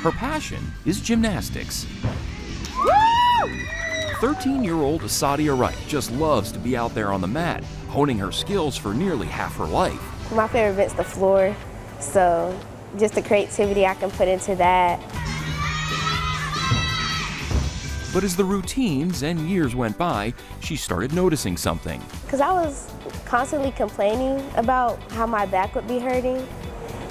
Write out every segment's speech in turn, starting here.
Her passion is gymnastics. 13-year-old Sadia Wright just loves to be out there on the mat, honing her skills for nearly half her life. My favorite event's the floor, so just the creativity I can put into that. But as the routines and years went by, she started noticing something. Because I was constantly complaining about how my back would be hurting,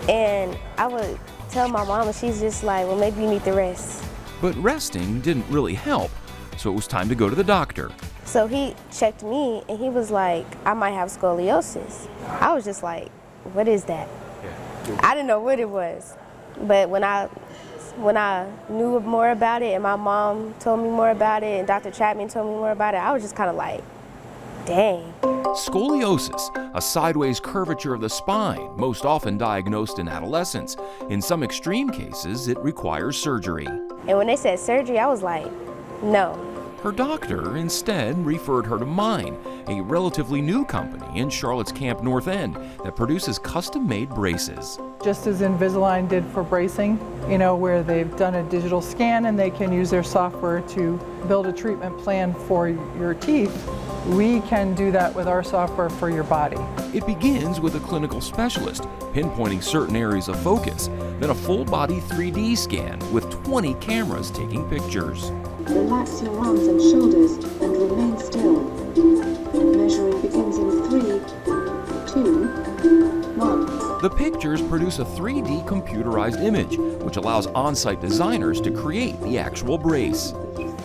and I would tell my mom, and she's just like, well, maybe you need to rest. But resting didn't really help, so it was time to go to the doctor. So he checked me, and he was like, I might have scoliosis. I was just like, what is that? I didn't know what it was. But when I knew more about it, and my mom told me more about it, and Dr. Chapman told me more about it, I was just kind of like, dang. Scoliosis, a sideways curvature of the spine, most often diagnosed in adolescence. In some extreme cases, it requires surgery. And when they said surgery, I was like, no. Her doctor instead referred her to MIGN, a relatively new company in Charlotte's Camp North End that produces custom-made braces. Just as Invisalign did for bracing, where they've done a digital scan and they can use their software to build a treatment plan for your teeth, we can do that with our software for your body. It begins with a clinical specialist pinpointing certain areas of focus, then a full-body 3D scan with 20 cameras taking pictures. Relax your arms and shoulders and remain still. Measuring begins in 3, 2, 1. The pictures produce a 3D computerized image, which allows on-site designers to create the actual brace.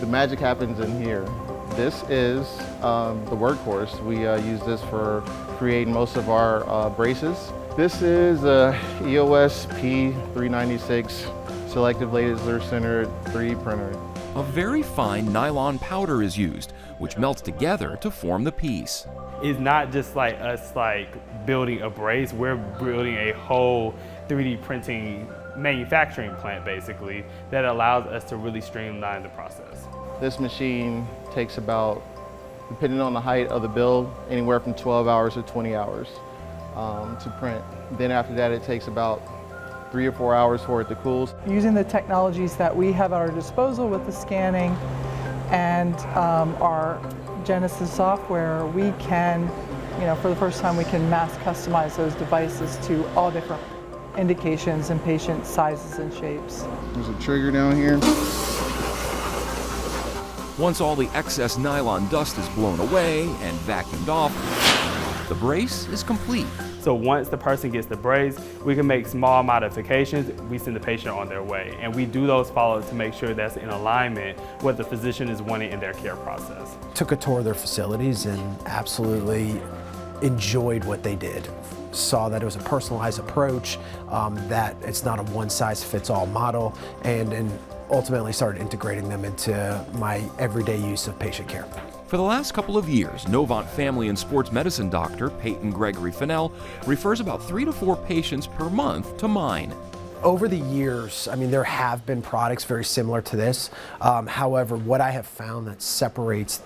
The magic happens in here. This is the workhorse. We use this for creating most of our braces. This is a EOS P396 selective laser centered 3D printer. A very fine nylon powder is used, which melts together to form the piece. It's not just like us building a brace, we're building a whole 3D printing manufacturing plant basically that allows us to really streamline the process. This machine takes about, depending on the height of the build, anywhere from 12 hours to 20 hours to print. Then after that it takes about 3 or 4 hours for it to cool. Using the technologies that we have at our disposal with the scanning and our Genesis software, we can, for the first time, we can mass customize those devices to all different indications and patient sizes and shapes. There's a trigger down here. Once all the excess nylon dust is blown away and vacuumed off, the brace is complete. So once the person gets the brace, we can make small modifications. We send the patient on their way. And we do those follow-ups to make sure that's in alignment with what the physician is wanting in their care process. Took a tour of their facilities and absolutely enjoyed what they did. Saw that it was a personalized approach, that it's not a one-size-fits-all model, and ultimately started integrating them into my everyday use of patient care. For the last couple of years, Novant family and sports medicine doctor Peyton Gregory Fennell refers about 3 to 4 patients per month to MIGN. Over the years, there have been products very similar to this. However, what I have found that separates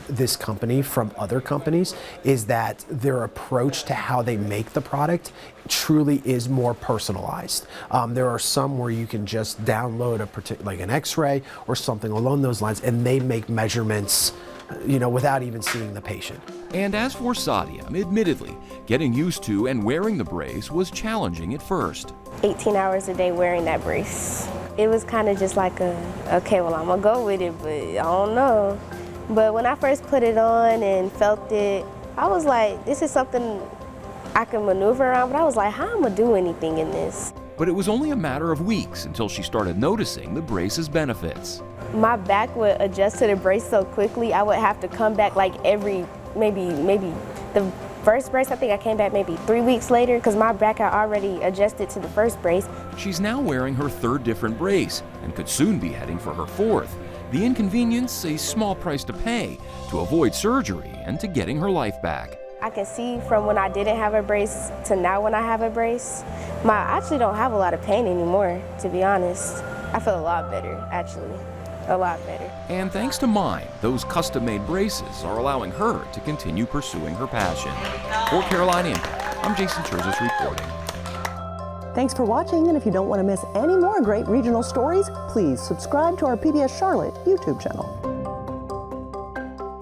this company from other companies is that their approach to how they make the product truly is more personalized. There are some where you can just download like an X-ray or something along those lines, and they make measurements without even seeing the patient. And as for Sadia, admittedly, getting used to and wearing the brace was challenging at first. 18 hours a day wearing that brace. It was kind of just like okay, well, I'm gonna go with it, but I don't know. But when I first put it on and felt it, I was like, this is something I can maneuver around, but I was like, how am I gonna do anything in this? But it was only a matter of weeks until she started noticing the brace's benefits. My back would adjust to the brace so quickly, I would have to come back like every, maybe the first brace, I think I came back maybe 3 weeks later because my back had already adjusted to the first brace. She's now wearing her 3rd different brace and could soon be heading for her 4th. The inconvenience, a small price to pay to avoid surgery and to getting her life back. I can see from when I didn't have a brace to now when I have a brace, I actually don't have a lot of pain anymore, to be honest. I feel a lot better, actually. A lot better. And thanks to MIGN, those custom-made braces are allowing her to continue pursuing her passion. For Carolina Impact, I'm Jason Terzis reporting. Thanks for watching, and if you don't want to miss any more great regional stories, please subscribe to our PBS Charlotte YouTube channel.